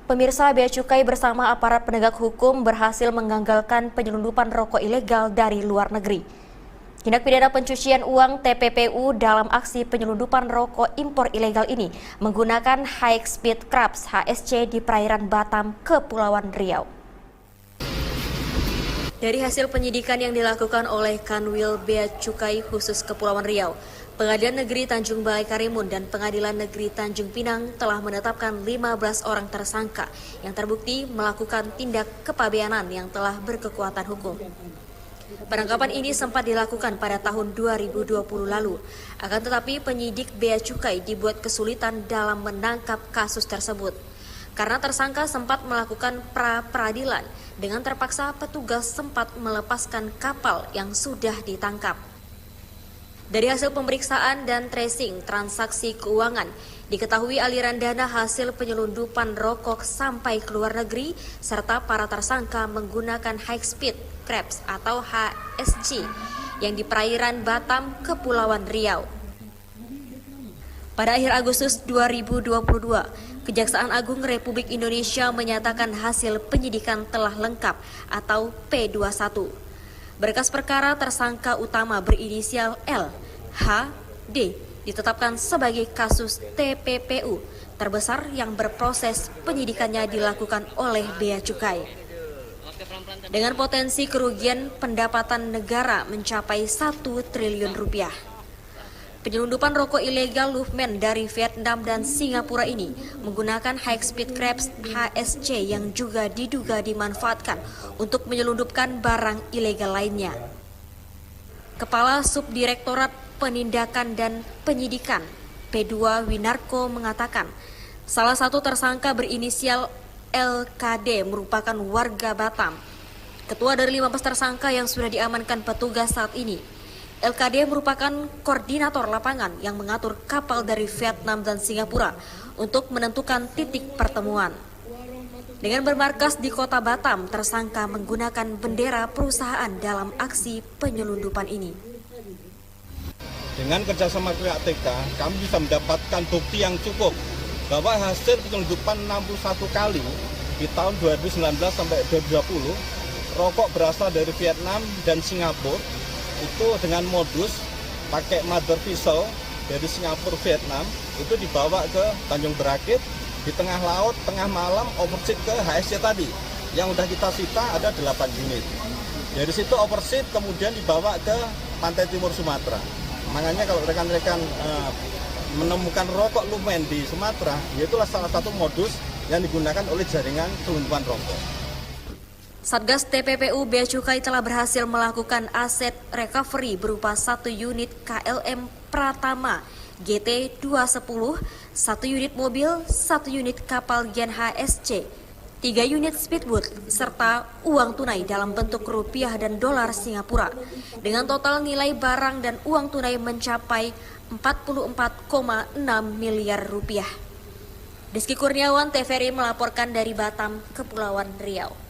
Pemirsa, Bea Cukai bersama aparat penegak hukum berhasil menggagalkan penyelundupan rokok ilegal dari luar negeri. Tindak pidana pencucian uang (TPPU) dalam aksi penyelundupan rokok impor ilegal ini menggunakan High Speed Crabs (HSC) di perairan Batam, Kepulauan Riau. Dari hasil penyidikan yang dilakukan oleh Kanwil Bea Cukai khusus Kepulauan Riau, Pengadilan Negeri Tanjung Balai Karimun dan Pengadilan Negeri Tanjung Pinang telah menetapkan 15 orang tersangka yang terbukti melakukan tindak kepabeanan yang telah berkekuatan hukum. Penangkapan ini sempat dilakukan pada tahun 2020 lalu, akan tetapi penyidik Bea Cukai dibuat kesulitan dalam menangkap kasus tersebut. Karena tersangka sempat melakukan pra-peradilan, dengan terpaksa petugas sempat melepaskan kapal yang sudah ditangkap. Dari hasil pemeriksaan dan tracing transaksi keuangan, diketahui aliran dana hasil penyelundupan rokok sampai ke luar negeri, serta para tersangka menggunakan High Speed Crabs atau HSC yang di perairan Batam, Kepulauan Riau. Pada akhir Agustus 2022, Kejaksaan Agung Republik Indonesia menyatakan hasil penyidikan telah lengkap atau P21. Berkas perkara tersangka utama berinisial L, H, D ditetapkan sebagai kasus TPPU terbesar yang berproses penyidikannya dilakukan oleh Bea Cukai. Dengan potensi kerugian pendapatan negara mencapai 1 triliun rupiah. Penyelundupan rokok ilegal Luffman dari Vietnam dan Singapura ini menggunakan High Speed Crabs HSC yang juga diduga dimanfaatkan untuk menyelundupkan barang ilegal lainnya. Kepala Subdirektorat Penindakan dan Penyidikan P2 Winarko mengatakan, salah satu tersangka berinisial LKD merupakan warga Batam. Ketua dari 15 tersangka yang sudah diamankan petugas saat ini. LKD merupakan koordinator lapangan yang mengatur kapal dari Vietnam dan Singapura untuk menentukan titik pertemuan. Dengan bermarkas di kota Batam, tersangka menggunakan bendera perusahaan dalam aksi penyelundupan ini. Dengan kerjasama pihak TK, kami bisa mendapatkan bukti yang cukup bahwa hasil penyelundupan 61 kali di tahun 2019 sampai 2020, rokok berasal dari Vietnam dan Singapura. Itu dengan modus pakai mother vessel dari Singapura Vietnam itu dibawa ke Tanjung Berakit di tengah laut, tengah malam overseas ke HSC tadi yang udah kita sita ada 8 unit. Dari situ overseas kemudian dibawa ke pantai timur Sumatera. Makanya kalau rekan-rekan menemukan rokok lumen di Sumatera, itulah salah satu modus yang digunakan oleh jaringan penyelundupan rokok. Satgas TPPU Bea Cukai telah berhasil melakukan aset recovery berupa 1 unit KLM Pratama GT210, 1 unit mobil, 1 unit kapal Gen HSC, 3 unit speedboat, serta uang tunai dalam bentuk rupiah dan dolar Singapura. Dengan total nilai barang dan uang tunai mencapai 44,6 miliar rupiah. Rizky Kurniawan, TVRI melaporkan dari Batam, Kepulauan Riau.